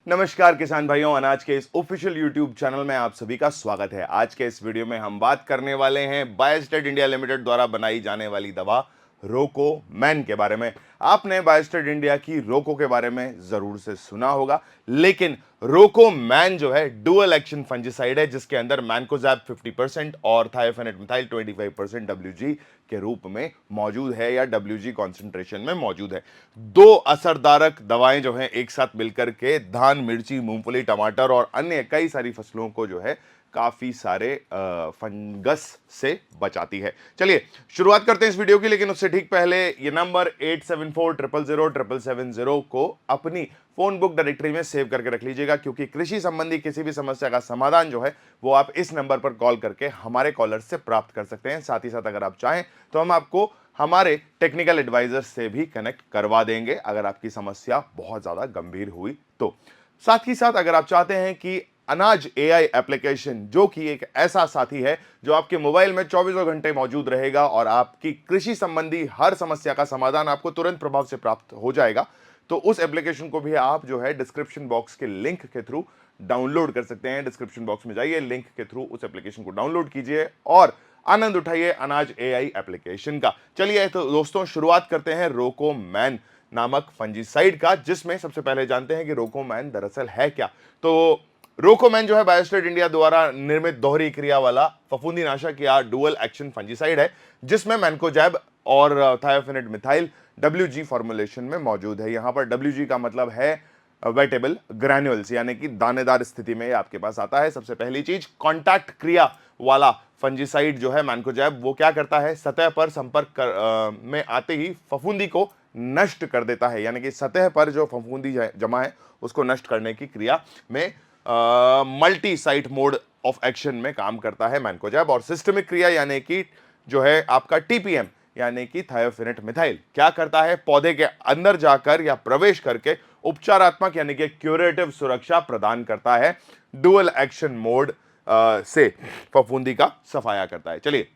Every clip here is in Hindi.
नमस्कार किसान भाइयों, अनाज के इस ऑफिशियल यूट्यूब चैनल में आप सभी का स्वागत है। आज के इस वीडियो में हम बात करने वाले हैं बायोस्टेट इंडिया लिमिटेड द्वारा बनाई जाने वाली दवा रोको मैन के बारे में। आपने बायोस्टेट इंडिया की रोको के बारे में जरूर से सुना होगा, लेकिन रोको मैन जो है डुअल एक्शन फंजिसाइड है, जिसके अंदर मैनकोजैब 50% और थायोफेनेट मिथाइल 25% WG के रूप में मौजूद है या WG कॉन्सेंट्रेशन में मौजूद है। दो असरदारक दवाएं जो हैं एक साथ मिलकर के धान, मिर्ची, मूंगफली, टमाटर और अन्य कई सारी फसलों को जो है काफी सारे फंगस से बचाती है। चलिए शुरुआत करते हैं इस वीडियो की, लेकिन उससे ठीक पहले ये नंबर 8740000770 को अपनी फोन बुक डायरेक्टरी में सेव करके रख लीजिएगा, क्योंकि कृषि संबंधी किसी भी समस्या का समाधान जो है वो आप इस नंबर पर कॉल करके हमारे कॉलर से प्राप्त कर सकते हैं। साथ ही साथ अगर आप चाहें तो हम आपको हमारे टेक्निकल एडवाइजर से भी कनेक्ट करवा देंगे अगर आपकी समस्या बहुत ज्यादा गंभीर हुई तो। साथ ही साथ अगर आप चाहते हैं कि अनाज AI एप्लीकेशन, जो कि एक ऐसा साथी है जो आपके मोबाइल में 24 घंटे मौजूद रहेगा और आपकी कृषि संबंधी हर समस्या का समाधान आपको तुरंत प्रभाव से प्राप्त हो जाएगा, तो उस एप्लीकेशन को भी आप जो है डिस्क्रिप्शन बॉक्स के लिंक के थ्रू डाउनलोड कर सकते हैं। डिस्क्रिप्शन बॉक्स में जाइए, लिंक के थ्रू उस एप्लीकेशन को डाउनलोड कीजिए और आनंद उठाइए अनाज AI एप्लीकेशन का। चलिए तो दोस्तों, शुरुआत करते हैं रोको मैन नामक फंजीसाइड का, जिसमें सबसे पहले जानते हैं कि रोको मैन दरअसल है क्या। तो रोको मैन जो है बायोस्टेट इंडिया द्वारा निर्मित दोहरी क्रिया वाला फफूंदीनाशक या डुअल एक्शन फंजीसाइड है, जिसमें मैनकोजैब और थायोफेनेट मिथाइल WG फॉर्मुलेशन में मौजूद है। यहां पर WG का मतलब है वेटेबल ग्रैन्युल्स, यानी कि दानेदार स्थिति में आपके पास आता है। सबसे पहली चीज, कांटेक्ट क्रिया वाला फंजीसाइड जो है मैनकोजैब, वो क्या करता है, सतह पर संपर्क में आते ही फफूंदी को नष्ट कर देता है, यानी कि सतह पर जो फफूंदी जमा है उसको नष्ट करने की क्रिया में multi site mode of action में काम करता है मैनकोजैब। और सिस्टमिक क्रिया यानी कि जो है आपका TPM यानी कि थायोफेनेट मिथाइल क्या करता है, पौधे के अंदर जाकर या प्रवेश करके उपचारात्मक यानी कि क्यूरेटिव सुरक्षा प्रदान करता है। डुअल एक्शन मोड से फफूंदी का सफाया करता है। चलिए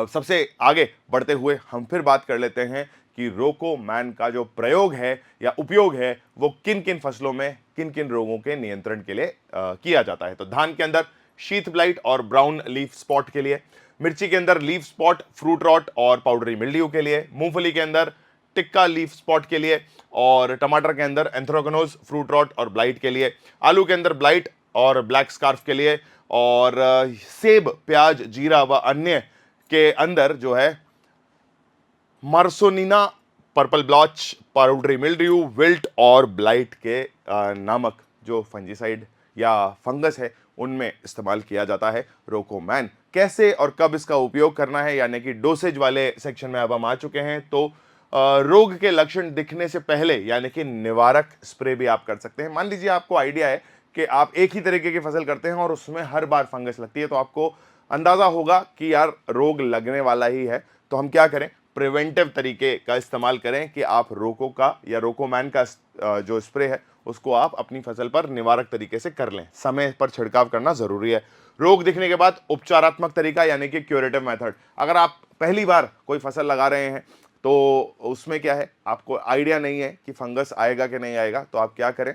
सबसे आगे बढ़ते हुए हम फिर बात कर लेते हैं कि रोको मैन का जो प्रयोग है या उपयोग है वो किन किन फसलों में किन किन रोगों के नियंत्रण के लिए किया जाता है। तो धान के अंदर शीथ ब्लाइट और ब्राउन लीफ स्पॉट के लिए, मिर्ची के अंदर लीफ स्पॉट, फ्रूट रॉट और पाउडरी मिल्ड्यू के लिए, मूंगफली के अंदर टिक्का लीफ स्पॉट के लिए, और टमाटर के अंदर एंथ्राकनोज, फ्रूट रॉट और ब्लाइट के लिए, आलू के अंदर ब्लाइट और ब्लैक स्कार्फ के लिए, और सेब, प्याज, जीरा व अन्य के अंदर जो है Marssonina, purple blotch, powdery mildew, wilt और ब्लाइट के नामक जो फंजीसाइड या फंगस है उनमें इस्तेमाल किया जाता है रोको मैन। कैसे और कब इसका उपयोग करना है, यानी कि डोसेज वाले सेक्शन में अब हम आ चुके हैं। तो रोग के लक्षण दिखने से पहले यानी कि निवारक स्प्रे भी आप कर सकते हैं। मान लीजिए आपको आइडिया है कि आप एक ही तरीके की फसल करते हैं और उसमें हर बार फंगस लगती है, तो आपको अंदाजा होगा कि यार रोग लगने वाला ही है। तो हम क्या करें, प्रिवेंटिव तरीके का इस्तेमाल करें कि आप रोको का या रोको मैन का जो स्प्रे है उसको आप अपनी फसल पर निवारक तरीके से कर लें। समय पर छिड़काव करना जरूरी है। रोग दिखने के बाद उपचारात्मक तरीका यानी कि क्यूरेटिव मेथड। अगर आप पहली बार कोई फसल लगा रहे हैं तो उसमें क्या है, आपको आइडिया नहीं है कि फंगस आएगा कि नहीं आएगा, तो आप क्या करें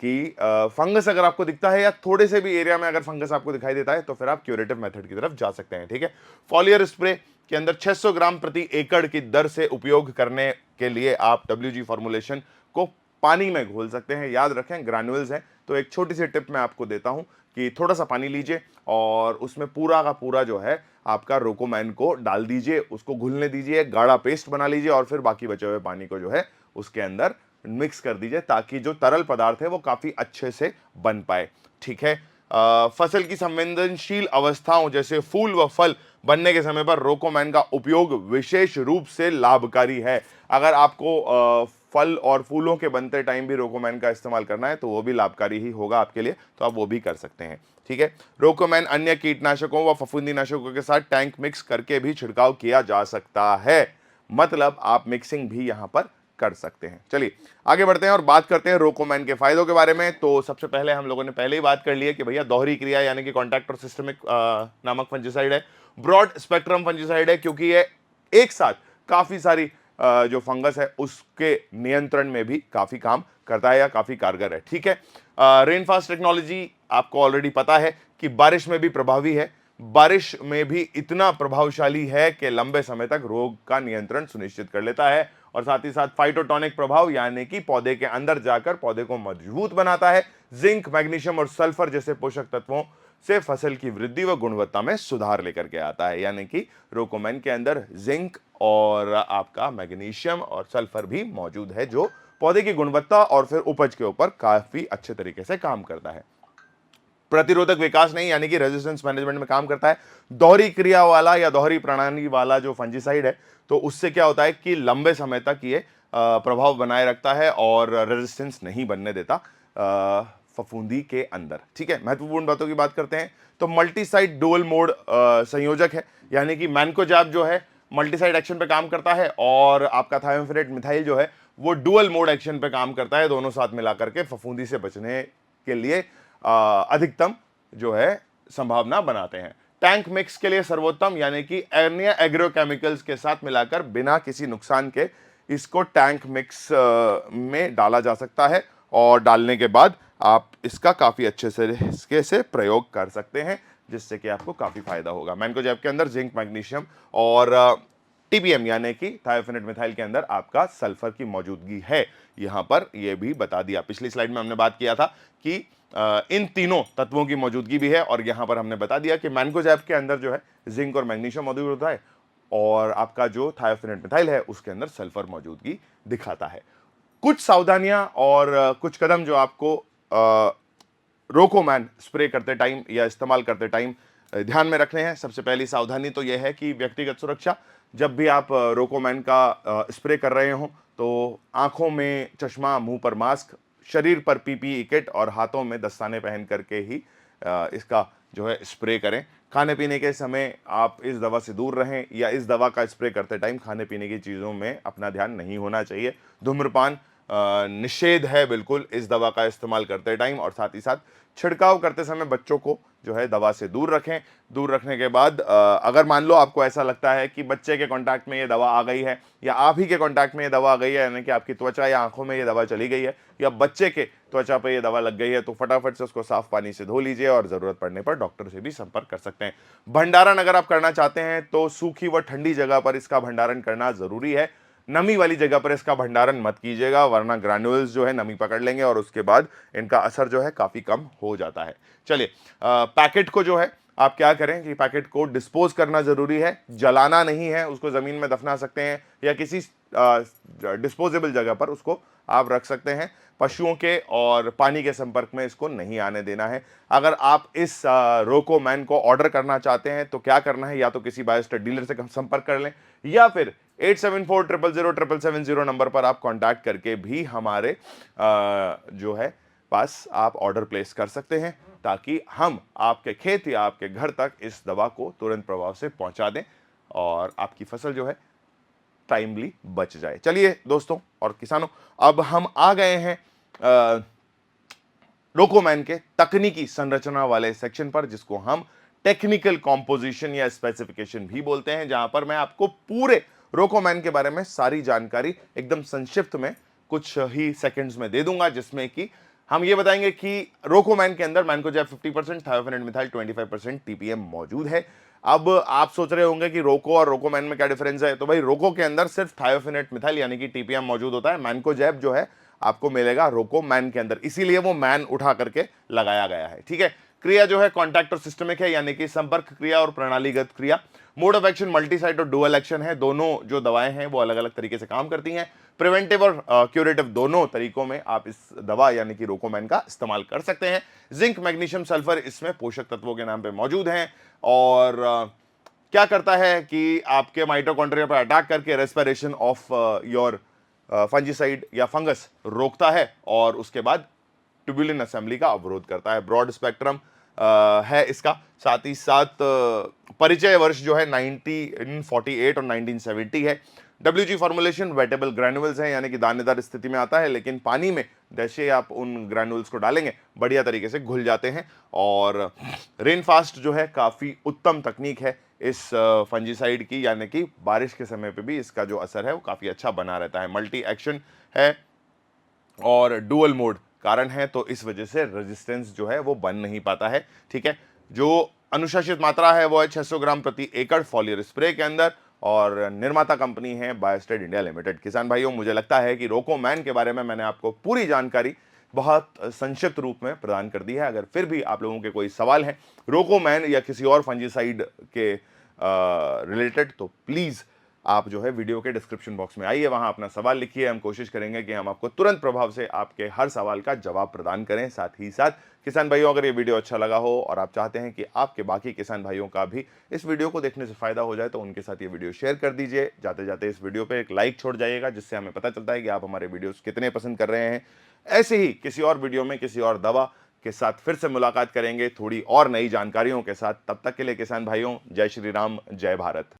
कि फंगस अगर आपको दिखता है या थोड़े से भी एरिया में अगर फंगस आपको दिखाई देता है तो फिर आप क्यूरेटिव मेथड की तरफ जा सकते हैं। ठीक है, फॉलियर स्प्रे के अंदर 600 ग्राम प्रति एकड़ की दर से उपयोग करने के लिए आप WG फॉर्मुलेशन को पानी में घोल सकते हैं। याद रखें ग्रैन्युल्स हैं, तो एक छोटी सी टिप मैं आपको देता हूं कि थोड़ा सा पानी लीजिए और उसमें पूरा का पूरा जो है आपका रोकोमैन को डाल दीजिए, उसको घुलने दीजिए, गाढ़ा पेस्ट बना लीजिए और फिर बाकी बचे हुए पानी को जो है उसके अंदर मिक्स कर दीजिए, ताकि जो तरल पदार्थ है वो काफी अच्छे से बन पाए। ठीक है, फसल की संवेदनशील अवस्थाओं जैसे फूल व फल बनने के समय पर रोकोमैन का उपयोग विशेष रूप से लाभकारी है। अगर आपको फल और फूलों के बनते टाइम भी रोकोमैन का इस्तेमाल करना है तो वो भी लाभकारी ही होगा आपके लिए, तो आप वो भी कर सकते हैं। ठीक है, रोकोमैन अन्य कीटनाशकों व फफूंदीनाशकों के साथ टैंक मिक्स करके भी छिड़काव किया जा सकता है, मतलब आप मिक्सिंग भी यहां पर कर सकते हैं। चलिए आगे बढ़ते हैं और बात करते हैं रोकोमैन के फायदों के बारे में। तो सबसे पहले हम लोगों ने पहले ही बात कर ली है कि भैया दोहरी क्रिया यानी कि कॉन्टैक्ट और सिस्टमिक नामक फंजीसाइड है, ब्रॉड स्पेक्ट्रम फंजीसाइड है, क्योंकि ये एक साथ काफी सारी जो फंगस है उसके नियंत्रण में भी काफी काम करता है या काफी कारगर है। ठीक है, रेनफास्ट टेक्नोलॉजी आपको ऑलरेडी पता है कि बारिश में भी प्रभावी है, बारिश में भी इतना प्रभावशाली है कि लंबे समय तक रोग का नियंत्रण सुनिश्चित कर लेता है, और साथ ही साथ फाइटोटॉनिक प्रभाव यानी कि पौधे के अंदर जाकर पौधे को मजबूत बनाता है। जिंक, मैग्नीशियम और सल्फर जैसे पोषक तत्वों से फसल की वृद्धि व गुणवत्ता में सुधार लेकर के आता है, यानी कि रोकोमैन के अंदर जिंक और आपका मैग्नीशियम और सल्फर भी मौजूद है, जो पौधे की गुणवत्ता और फिर उपज के ऊपर काफी अच्छे तरीके से काम करता है। प्रतिरोधक विकास नहीं, यानी कि रेजिस्टेंस मैनेजमेंट में काम करता है। दोहरी क्रिया वाला या दोहरी प्रणाली वाला जो फंजीसाइड है, तो उससे क्या होता है कि लंबे समय तक ये प्रभाव बनाए रखता है और रेजिस्टेंस नहीं बनने देता फफूंदी के अंदर। ठीक है, महत्वपूर्ण बातों की बात करते हैं तो मल्टीसाइड डुअल मोड संयोजक है, यानी कि मैनकोजैब जो है मल्टीसाइड एक्शन पे काम करता है, और आपका थायोफेनेट मिथाइल जो है वो डुअल मोड एक्शन पे काम करता है। दोनों साथ मिलाकर के फफूंदी से बचने के लिए अधिकतम जो है संभावना बनाते हैं। टैंक मिक्स के लिए सर्वोत्तम, यानी कि अन्य एग्रोकेमिकल्स के साथ मिलाकर बिना किसी नुकसान के इसको टैंक मिक्स में डाला जा सकता है, और डालने के बाद आप इसका काफी अच्छे से प्रयोग कर सकते हैं, जिससे कि आपको काफी फायदा होगा। मैनकोजैब के अंदर जिंक, मैग्नीशियम और टीपीएम यानी कि थायोफेनेट मिथाइल के अंदर आपका सल्फर की मौजूदगी है। यहां पर यह भी बता दिया, पिछली स्लाइड में हमने बात किया था कि इन तीनों तत्वों की मौजूदगी भी है, और यहां पर हमने बता दिया कि मैनकोजैब के अंदर जो है जिंक और मैग्नीशियम मौजूद होता है, और आपका जो थायोफेनेट मिथाइल है उसके अंदर सल्फर मौजूदगी दिखाता है। कुछ सावधानियां और कुछ कदम जो आपको रोकोमैन स्प्रे करते टाइम या इस्तेमाल करते टाइम ध्यान में रखने हैं। सबसे पहली सावधानी तो यह है कि व्यक्तिगत सुरक्षा। जब भी आप रोकोमैन का स्प्रे कर रहे हो तो आंखों में चश्मा, मुंह पर मास्क, शरीर पर पीपीई किट और हाथों में दस्ताने पहन करके ही इसका जो है स्प्रे करें। खाने पीने के समय आप इस दवा से दूर रहें, या इस दवा का स्प्रे करते टाइम खाने पीने की चीज़ों में अपना ध्यान नहीं होना चाहिए। धूम्रपान निषेध है बिल्कुल इस दवा का इस्तेमाल करते टाइम, और साथ ही साथ छिड़काव करते समय बच्चों को जो है दवा से दूर रखें। दूर रखने के बाद अगर मान लो आपको ऐसा लगता है कि बच्चे के कांटेक्ट में ये दवा आ गई है, या आप ही के कांटेक्ट में ये दवा आ गई है, यानी कि आपकी त्वचा या आंखों में ये दवा चली गई है, या बच्चे के त्वचा पे ये दवा लग गई है, तो फटाफट से उसको साफ पानी से धो लीजिए, और जरूरत पड़ने पर डॉक्टर से भी संपर्क कर सकते हैं। भंडारण अगर आप करना चाहते हैं तो सूखी व ठंडी जगह पर इसका भंडारण करना जरूरी है। नमी वाली जगह पर इसका भंडारण मत कीजिएगा, वरना ग्रैन्युल्स जो है नमी पकड़ लेंगे और उसके बाद इनका असर जो है काफी कम हो जाता है। चलिए, पैकेट को जो है आप क्या करें कि पैकेट को डिस्पोज करना जरूरी है, जलाना नहीं है, उसको जमीन में दफना सकते हैं या किसी डिस्पोजेबल जगह पर उसको आप रख सकते हैं। पशुओं के और पानी के संपर्क में इसको नहीं आने देना है। अगर आप इस रोकोमैन को ऑर्डर करना चाहते हैं तो क्या करना है, या तो किसी बायोस्टेट डीलर से संपर्क कर लें, या फिर 8740000770 नंबर पर आप कांटेक्ट करके भी हमारे जो है पास आप ऑर्डर प्लेस कर सकते हैं, ताकि हम आपके खेत या आपके घर तक इस दवा को तुरंत प्रभाव से पहुंचा दें और आपकी फसल जो है टाइमली बच जाए। चलिए दोस्तों और किसानों, अब हम आ गए हैं रोकोमैन के तकनीकी संरचना वाले सेक्शन पर, जिसको हम टेक्निकल कॉम्पोजिशन या स्पेसिफिकेशन भी बोलते हैं, जहां पर मैं आपको पूरे रोकोमैन के बारे में सारी जानकारी एकदम संक्षिप्त में कुछ ही सेकंड्स में दे दूंगा, जिसमें कि हम ये बताएंगे कि रोकोमैन के अंदर मैनकोजैब 50%, थायोफेनेट मिथाइल 25% टीपीएम मौजूद है। अब आप सोच रहे होंगे कि रोको और रोकोमैन में क्या डिफरेंस है, तो भाई रोको के अंदर सिर्फ थायोफेनेट मिथाइल यानी कि टीपीएम मौजूद होता है। मैनकोजैब जो है आपको मिलेगा रोकोमैन के अंदर, इसीलिए वो मैन उठा करके लगाया गया है। ठीक है, क्रिया जो है कॉन्टैक्ट और सिस्टमिक है, यानी कि संपर्क क्रिया और प्रणालीगत क्रिया। मोड ऑफ एक्शन मल्टीसाइट और डुअल एक्शन है, दोनों जो दवाएं हैं वो अलग अलग तरीके से काम करती हैं। प्रिवेंटिव और क्यूरेटिव दोनों तरीकों में आप इस दवा यानी कि रोकोमैन का इस्तेमाल कर सकते हैं। जिंक, मैग्नीशियम, सल्फर इसमें पोषक तत्वों के नाम पे मौजूद हैं, और क्या करता है कि आपके माइटोकॉन्ड्रिया पर अटैक करके रेस्पिरेशन ऑफ योर फंजीसाइड या फंगस रोकता है, और उसके बाद ट्यूबुलिन असेंबली का अवरोध करता है। ब्रॉड स्पेक्ट्रम है इसका। साथ ही साथ परिचय वर्ष जो है 1948 और 1970 है। WG फॉर्मुलेशन वेटेबल ग्रैन्युल्स है, यानी कि दानेदार स्थिति में आता है, लेकिन पानी में जैसे आप उन ग्रैन्युल्स को डालेंगे बढ़िया तरीके से घुल जाते हैं। और रेनफास्ट जो है काफ़ी उत्तम तकनीक है, इस फंजीसाइड की, यानी कि बारिश के समय पे भी इसका जो असर है वो काफ़ी अच्छा बना रहता है। मल्टी एक्शन है और डुअल मोड कारण है, तो इस वजह से रेजिस्टेंस जो है वो बन नहीं पाता है। ठीक है, जो अनुशासित मात्रा है वो है 600 ग्राम प्रति एकड़ फॉलियर स्प्रे के अंदर, और निर्माता कंपनी है बायोस्टेड इंडिया लिमिटेड। किसान भाइयों, मुझे लगता है कि रोकोमैन के बारे में मैंने आपको पूरी जानकारी बहुत संक्षिप्त रूप में प्रदान कर दी है। अगर फिर भी आप लोगों के कोई सवाल हैं रोकोमैन या किसी और फंजीसाइड के रिलेटेड, तो प्लीज़ आप जो है वीडियो के डिस्क्रिप्शन बॉक्स में आइए, वहां अपना सवाल लिखिए। हम कोशिश करेंगे कि हम आपको तुरंत प्रभाव से आपके हर सवाल का जवाब प्रदान करें। साथ ही साथ किसान भाइयों, अगर ये वीडियो अच्छा लगा हो और आप चाहते हैं कि आपके बाकी किसान भाइयों का भी इस वीडियो को देखने से फायदा हो जाए, तो उनके साथ ये वीडियो शेयर कर दीजिए। जाते जाते इस वीडियो पे एक लाइक छोड़ जाइएगा, जिससे हमें पता चलता है कि आप हमारे वीडियोस कितने पसंद कर रहे हैं। ऐसे ही किसी और वीडियो में किसी और दवा के साथ फिर से मुलाकात करेंगे, थोड़ी और नई जानकारियों के साथ। तब तक के लिए किसान भाइयों, जय श्री राम, जय भारत।